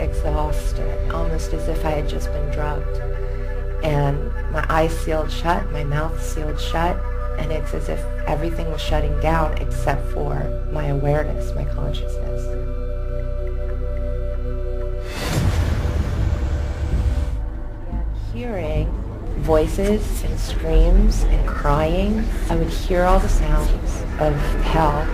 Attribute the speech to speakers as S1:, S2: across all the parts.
S1: exhausted, almost as if I had just been drugged. And my eyes sealed shut, my mouth sealed shut, and it's as if everything was shutting down except for my awareness, my consciousness. And hearing voices and screams and crying, I would hear all the sounds of hell.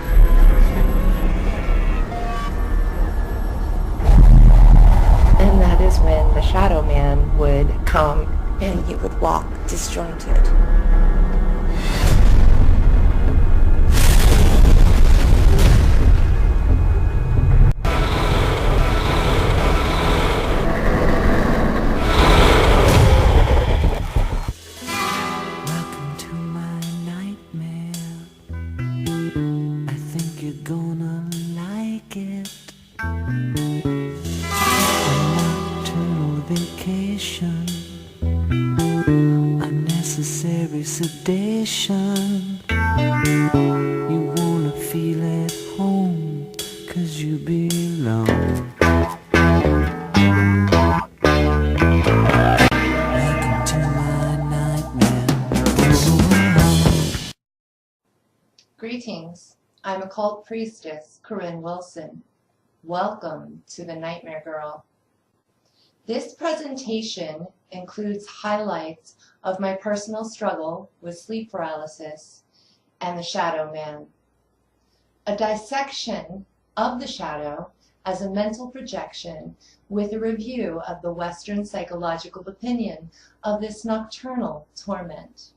S1: And that is when the shadow man would come and he would walk disjointed.
S2: Welcome to my nightmare. I think you're gonna like it. Vacation, unnecessary sedation. You wanna feel at home, 'cause you belong. Welcome to my nightmare.
S1: Greetings, I'm Occult Priestess Corinne Wilson. Welcome to the Nightmare Girl. This presentation includes highlights of my personal struggle with sleep paralysis and the shadow man, a dissection of the shadow as a mental projection with a review of the Western psychological opinion of this nocturnal torment.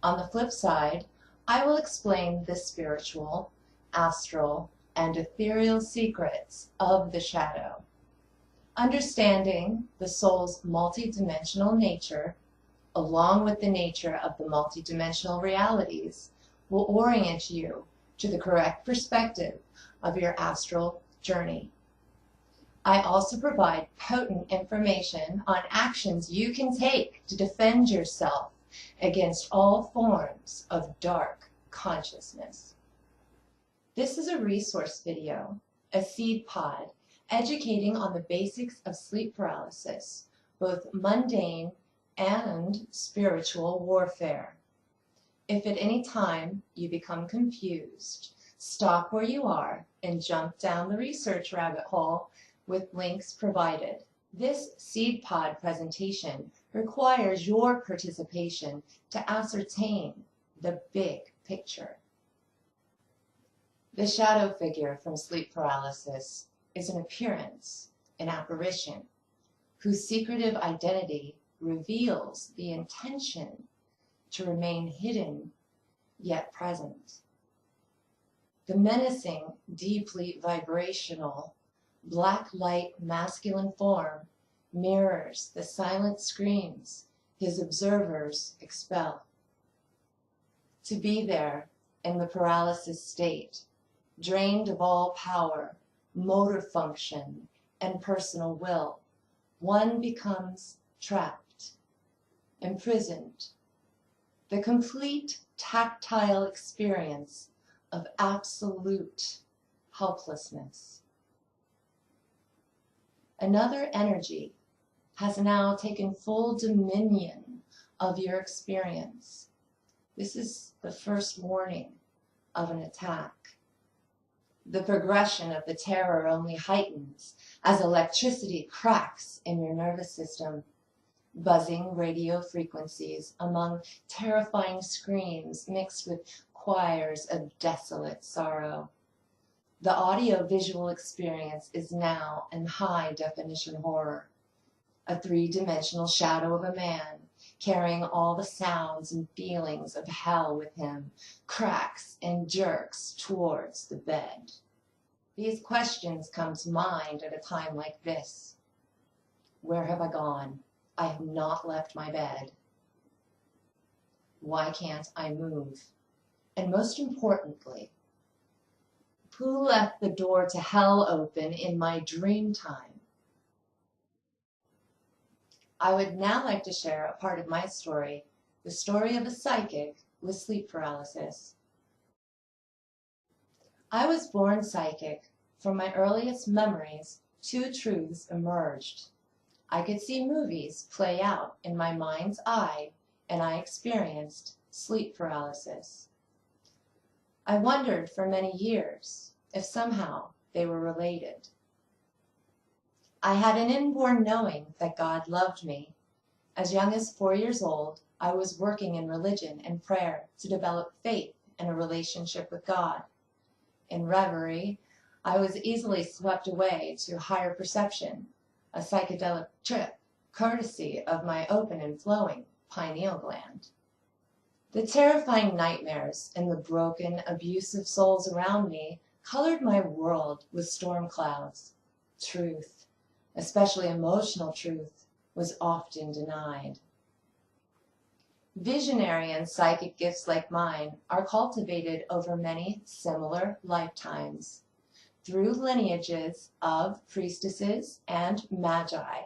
S1: On the flip side, I will explain the spiritual, astral, and ethereal secrets of the shadow. Understanding the soul's multidimensional nature, along with the nature of the multidimensional realities, will orient you to the correct perspective of your astral journey. I also provide potent information on actions you can take to defend yourself against all forms of dark consciousness. This is a resource video, a seed pod, educating on the basics of sleep paralysis, both mundane and spiritual warfare. If at any time you become confused, stop where you are and jump down the research rabbit hole with links provided. This seed pod presentation requires your participation to ascertain the big picture. The shadow figure from sleep paralysis is an appearance, an apparition, whose secretive identity reveals the intention to remain hidden yet present. The menacing, deeply vibrational, black light masculine form mirrors the silent screams his observers expel. To be there in the paralysis state, drained of all power, motor function, and personal will, one becomes trapped, imprisoned. The complete tactile experience of absolute helplessness. Another energy has now taken full dominion of your experience. This is the first warning of an attack. The progression of the terror only heightens as electricity cracks in your nervous system, buzzing radio frequencies among terrifying screams mixed with choirs of desolate sorrow. The audio-visual experience is now in high-definition horror, a three-dimensional shadow of a man carrying all the sounds and feelings of hell with him, cracks and jerks towards the bed. These questions come to mind at a time like this. Where have I gone? I have not left my bed. Why can't I move? And most importantly, who left the door to hell open in my dream time? I would now like to share a part of my story, the story of a psychic with sleep paralysis. I was born psychic. From my earliest memories, two truths emerged. I could see movies play out in my mind's eye, and I experienced sleep paralysis. I wondered for many years if somehow they were related. I had an inborn knowing that God loved me. As young as 4 years old, I was working in religion and prayer to develop faith and a relationship with God. In reverie, I was easily swept away to higher perception, a psychedelic trip, courtesy of my open and flowing pineal gland. The terrifying nightmares and the broken, abusive souls around me colored my world with storm clouds. Truth, especially emotional truth, was often denied. Visionary and psychic gifts like mine are cultivated over many similar lifetimes through lineages of priestesses and magi.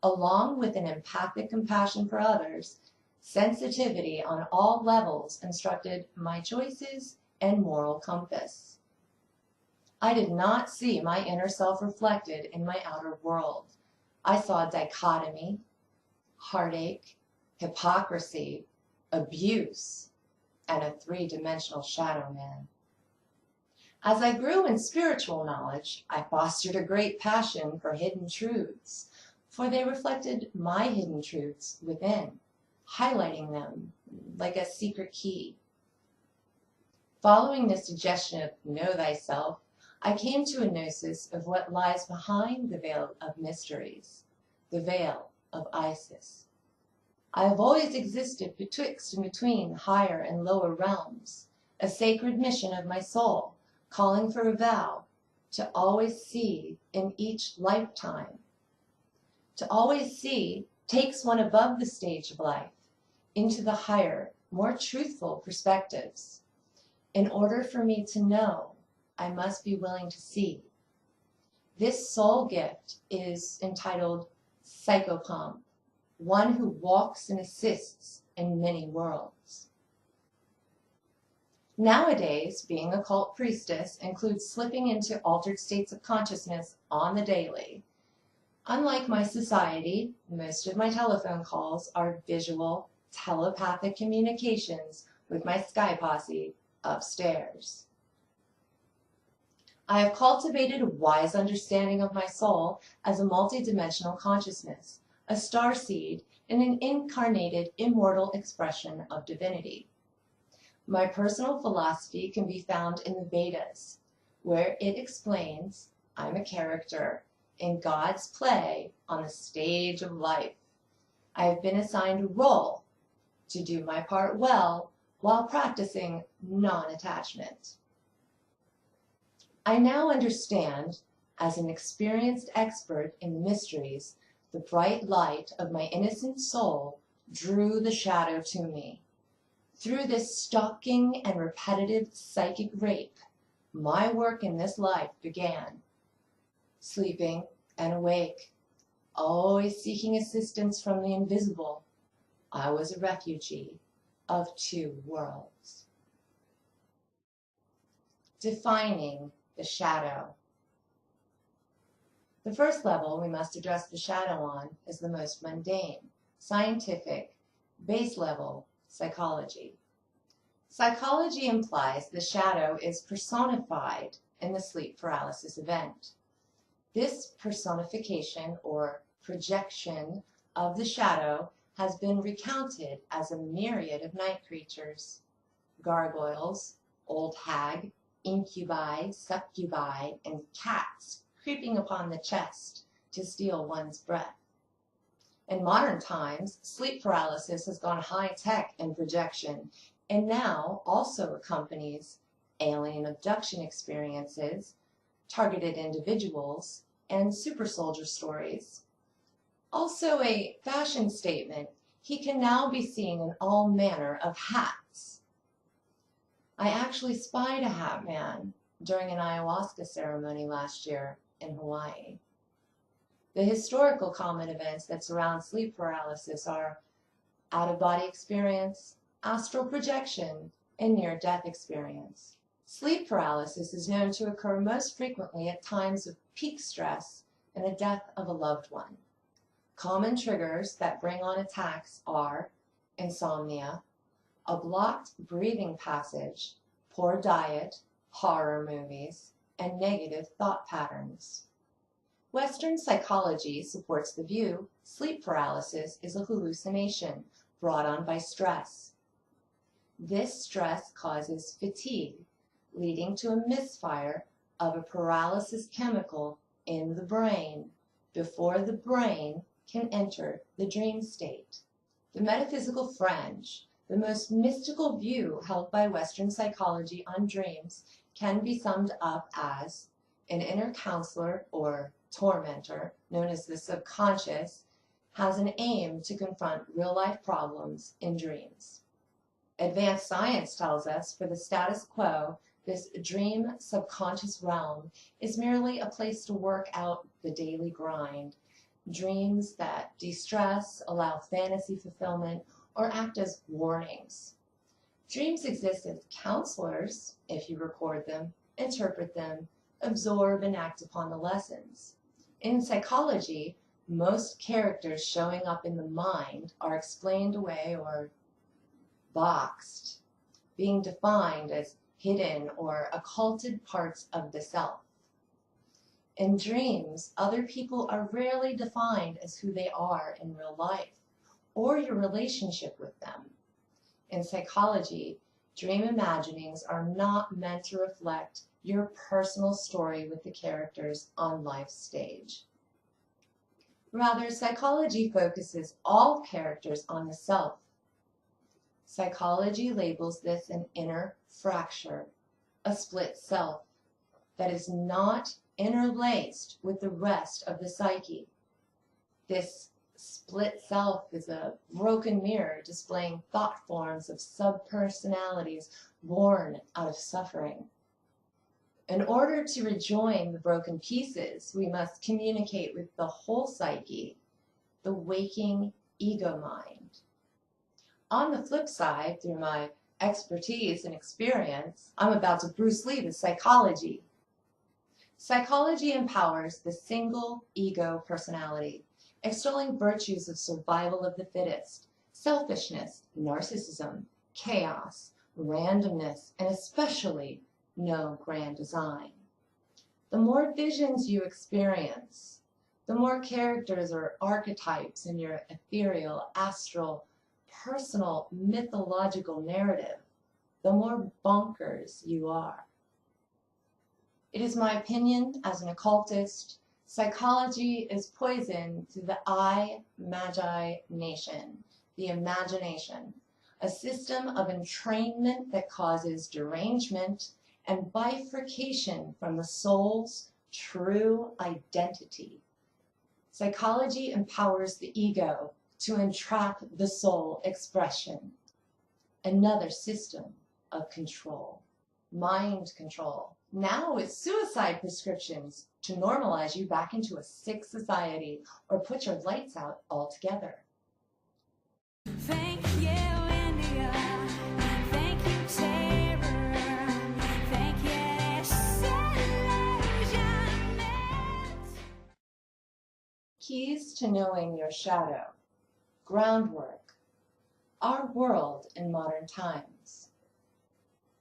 S1: Along with an empathic compassion for others, sensitivity on all levels instructed my choices and moral compass. I did not see my inner self reflected in my outer world. I saw dichotomy, heartache, hypocrisy, abuse, and a three-dimensional shadow man. As I grew in spiritual knowledge, I fostered a great passion for hidden truths, for they reflected my hidden truths within, highlighting them like a secret key. Following the suggestion of know thyself, I came to a gnosis of what lies behind the veil of mysteries, the veil of Isis. I have always existed betwixt and between higher and lower realms, a sacred mission of my soul, calling for a vow to always see in each lifetime. To always see takes one above the stage of life, into the higher, more truthful perspectives. In order for me to know, I must be willing to see. This soul gift is entitled Psychopomp, one who walks and assists in many worlds. Nowadays, being a cult priestess includes slipping into altered states of consciousness on the daily. Unlike my society, most of my telephone calls are visual, telepathic communications with my sky posse upstairs. I have cultivated a wise understanding of my soul as a multidimensional consciousness, a star seed, and an incarnated, immortal expression of divinity. My personal philosophy can be found in the Vedas, where it explains I'm a character in God's play on the stage of life. I have been assigned a role to do my part well while practicing non-attachment. I now understand, as an experienced expert in the mysteries, the bright light of my innocent soul drew the shadow to me. Through this stalking and repetitive psychic rape, my work in this life began. Sleeping and awake, always seeking assistance from the invisible, I was a refugee of two worlds. Defining the shadow. The first level we must address the shadow on is the most mundane, scientific, base level psychology. Psychology implies the shadow is personified in the sleep paralysis event. This personification or projection of the shadow has been recounted as a myriad of night creatures, gargoyles, old hag, incubi, succubi, and cats creeping upon the chest to steal one's breath. In modern times, sleep paralysis has gone high-tech in projection and now also accompanies alien abduction experiences, targeted individuals, and super soldier stories. Also a fashion statement, he can now be seen in all manner of hats. I actually spied a hat man during an ayahuasca ceremony last year in Hawaii. The historical common events that surround sleep paralysis are out-of-body experience, astral projection, and near-death experience. Sleep paralysis is known to occur most frequently at times of peak stress and the death of a loved one. Common triggers that bring on attacks are insomnia, a blocked breathing passage, poor diet, horror movies, and negative thought patterns. Western psychology supports the view sleep paralysis is a hallucination brought on by stress. This stress causes fatigue, leading to a misfire of a paralysis chemical in the brain before the brain can enter the dream state. The metaphysical fringe, the most mystical view held by Western psychology on dreams, can be summed up as an inner counselor or tormentor, known as the subconscious, has an aim to confront real-life problems in dreams. Advanced science tells us for the status quo, this dream subconscious realm is merely a place to work out the daily grind. Dreams that de-stress, allow fantasy fulfillment, or act as warnings. Dreams exist as counselors if you record them, interpret them, absorb and act upon the lessons. In psychology, most characters showing up in the mind are explained away or boxed, being defined as hidden or occulted parts of the self. In dreams, other people are rarely defined as who they are in real life or your relationship with them. In psychology, dream imaginings are not meant to reflect your personal story with the characters on life's stage. Rather, psychology focuses all characters on the self. Psychology labels this an inner fracture, a split self that is not interlaced with the rest of the psyche. This split self is a broken mirror displaying thought forms of subpersonalities born out of suffering. In order to rejoin the broken pieces, we must communicate with the whole psyche, the waking ego mind. On the flip side, through my expertise and experience, I'm about to Bruce Lee the psychology. Psychology empowers the single ego personality, extolling virtues of survival of the fittest, selfishness, narcissism, chaos, randomness, and especially no grand design. The more visions you experience, the more characters or archetypes in your ethereal, astral, personal, mythological narrative, the more bonkers you are. It is my opinion as an occultist, psychology is poison to the I-Magi-nation, the imagination, a system of entrainment that causes derangement and bifurcation from the soul's true identity. Psychology empowers the ego to entrap the soul expression, another system of control, mind control, now with suicide prescriptions to normalize you back into a sick society or put your lights out altogether.
S2: Thank you, India. Thank you, terror. Thank you, disillusionment.
S1: Keys to knowing your shadow. Groundwork. Our world in modern times.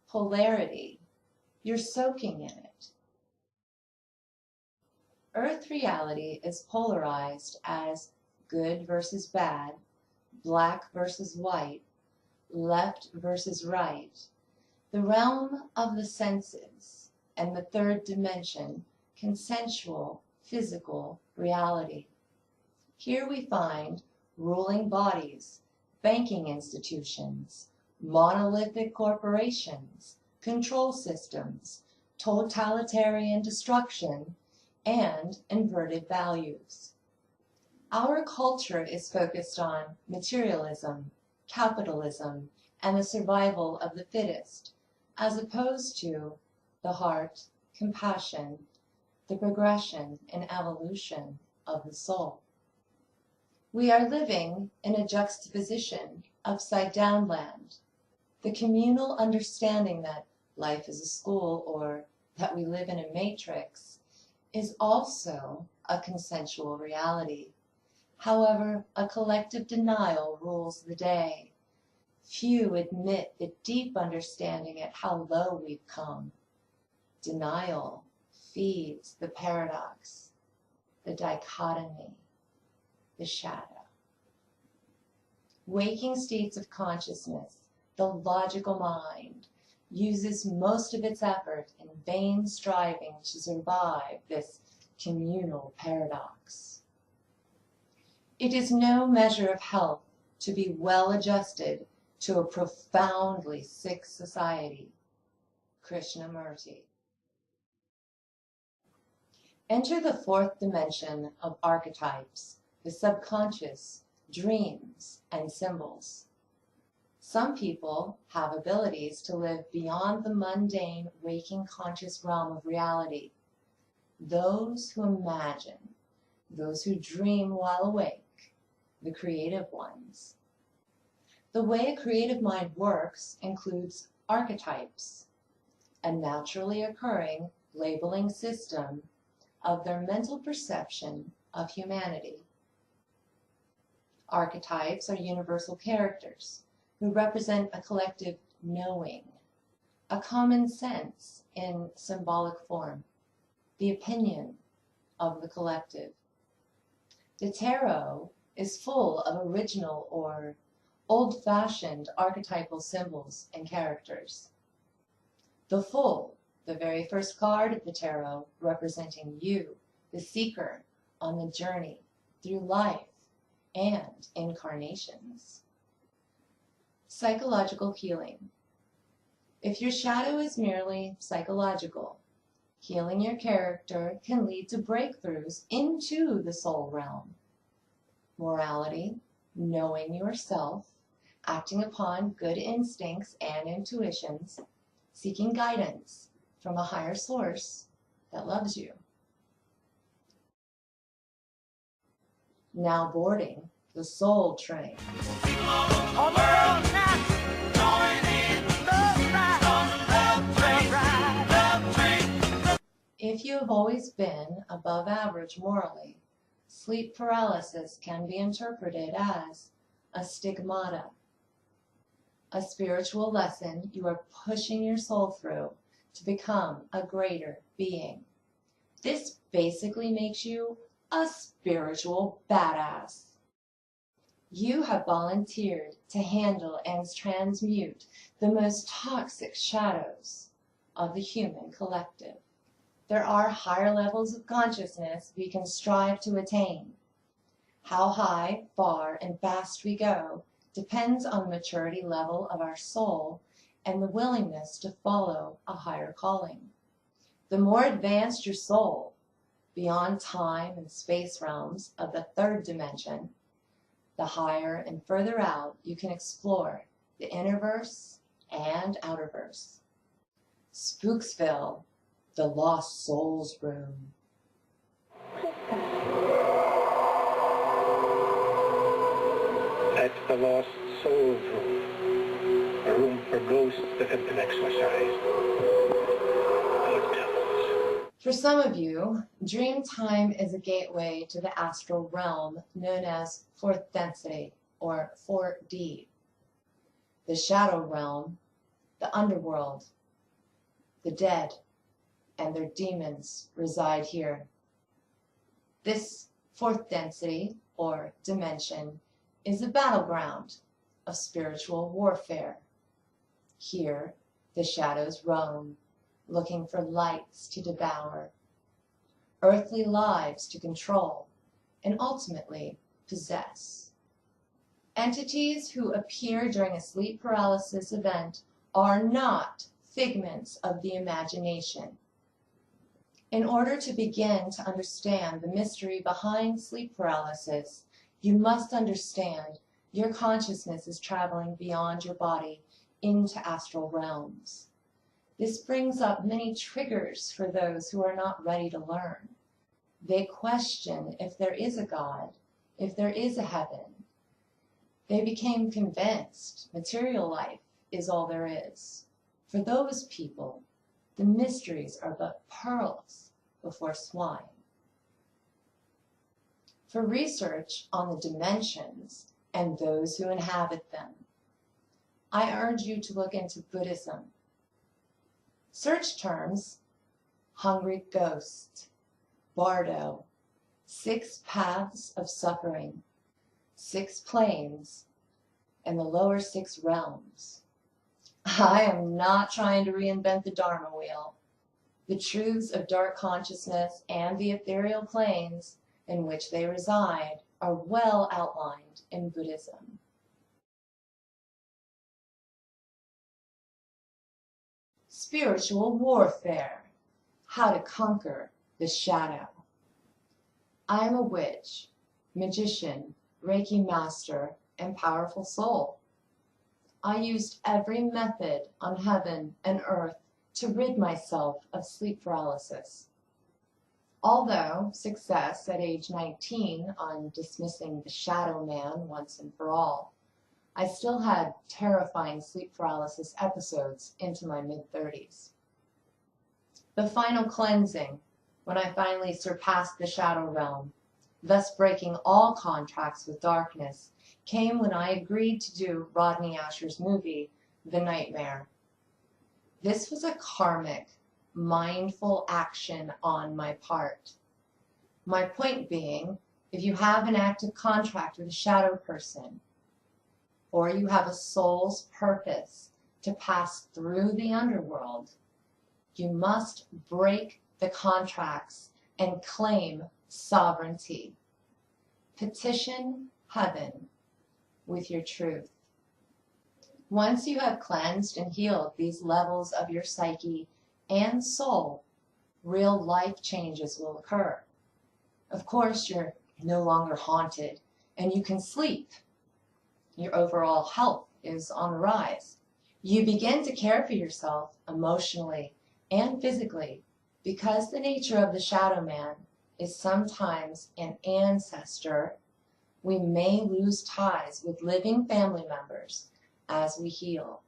S1: Polarity. You're soaking in it. Earth reality is polarized as good versus bad, black versus white, left versus right, the realm of the senses, and the third dimension, consensual, physical reality. Here we find ruling bodies, banking institutions, monolithic corporations, control systems, totalitarian destruction, and inverted values. Our culture is focused on materialism, capitalism, and the survival of the fittest, as opposed to the heart, compassion, the progression and evolution of the soul. We are living in a juxtaposition upside down land, the communal understanding that life is a school, or that we live in a matrix, is also a consensual reality. However, a collective denial rules the day. Few admit the deep understanding at how low we've come. Denial feeds the paradox, the dichotomy, the shadow. Waking states of consciousness, the logical mind, uses most of its effort in vain striving to survive this communal paradox. It is no measure of health to be well adjusted to a profoundly sick society. Krishnamurti. Enter the fourth dimension of archetypes, the subconscious, dreams, and symbols. Some people have abilities to live beyond the mundane, waking conscious realm of reality. Those who imagine, those who dream while awake, the creative ones. The way a creative mind works includes archetypes, a naturally occurring labeling system of their mental perception of humanity. Archetypes are universal characters who represent a collective knowing, a common sense in symbolic form, the opinion of the collective. The tarot is full of original or old-fashioned archetypal symbols and characters. The Fool, the very first card of the tarot, representing you, the seeker, on the journey through life and incarnations. Psychological healing. If your shadow is merely psychological, healing your character can lead to breakthroughs into the soul realm. Morality, knowing yourself, acting upon good instincts and intuitions, seeking guidance from a higher source that loves you. Now boarding the soul train. If you have always been above average morally, sleep paralysis can be interpreted as a stigmata, a spiritual lesson you are pushing your soul through to become a greater being. This basically makes you a spiritual badass. You have volunteered to handle and transmute the most toxic shadows of the human collective. There are higher levels of consciousness we can strive to attain. How high, far, and fast we go depends on the maturity level of our soul and the willingness to follow a higher calling. The more advanced your soul, beyond time and space realms of the third dimension, the higher and further out you can explore the innerverse and outerverse. Spooksville, the Lost Souls Room.
S3: That's the Lost Souls Room, a room for ghosts that have been exorcised. Good devils.
S1: For some of you, dream time is a gateway to the astral realm known as fourth density, or 4D. The shadow realm, the underworld, the dead, and their demons reside here. This fourth density, or dimension, is a battleground of spiritual warfare. Here, the shadows roam, looking for lights to devour, earthly lives to control, and ultimately possess. Entities who appear during a sleep paralysis event are not figments of the imagination. In order to begin to understand the mystery behind sleep paralysis, you must understand your consciousness is traveling beyond your body into astral realms. This brings up many triggers for those who are not ready to learn. They question if there is a God, if there is a heaven. They became convinced material life is all there is. For those people, the mysteries are but pearls before swine. For research on the dimensions and those who inhabit them, I urge you to look into Buddhism. Search terms: hungry ghost, bardo, 6 paths of suffering, 6 planes, and the lower 6 realms. I am not trying to reinvent the Dharma wheel. The truths of dark consciousness and the ethereal planes in which they reside are well outlined in Buddhism. Spiritual warfare: how to conquer the shadow. I am a witch, magician, Reiki master, and powerful soul. I used every method on heaven and earth to rid myself of sleep paralysis. Although success at age 19 on dismissing the shadow man once and for all, I still had terrifying sleep paralysis episodes into my mid-30s. The final cleansing, when I finally surpassed the shadow realm, thus breaking all contracts with darkness, came when I agreed to do Rodney Aschers' movie, The Nightmare. This was a karmic, mindful action on my part. My point being, if you have an active contract with a shadow person, or you have a soul's purpose to pass through the underworld, you must break the contracts and claim sovereignty. Petition heaven with your truth. Once you have cleansed and healed these levels of your psyche and soul, real life changes will occur. Of course, you're no longer haunted and you can sleep. Your overall health is on the rise. You begin to care for yourself emotionally and physically, because the nature of the shadow man is sometimes an ancestor. We may lose ties with living family members as we heal.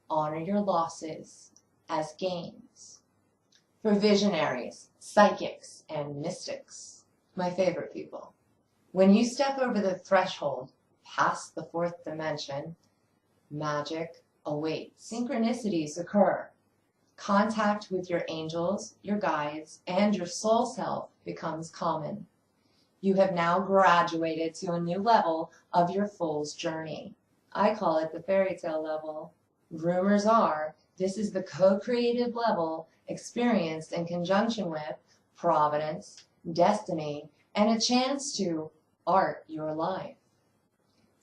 S1: Honor your losses as gains. For visionaries, psychics, and mystics, my favorite people, when you step over the threshold past the 4th dimension, magic awaits. Synchronicities occur. Contact with your angels, your guides, and your soul self becomes common. You have now graduated to a new level of your fool's journey. I call it the fairy tale level. Rumors are this is the co-creative level experienced in conjunction with providence, destiny, and a chance to art your life.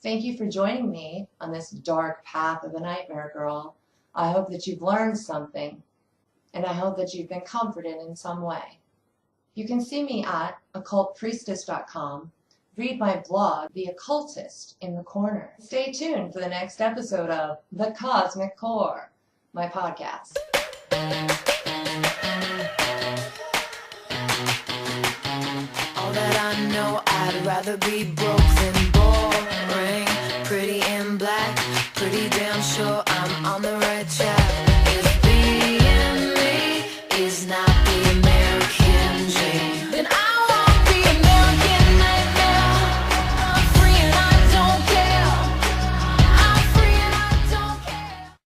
S1: Thank you for joining me on this dark path of the Nightmare Girl. I hope that you've learned something, and I hope that you've been comforted in some way. You can see me at occultpriestess.com, read my blog, The Occultist, in the corner. Stay tuned for the next episode of The Cosmic Core, my podcast.
S2: All that I know, I'd rather be broke than boring. Pretty in black, pretty damn sure I'm on the right track.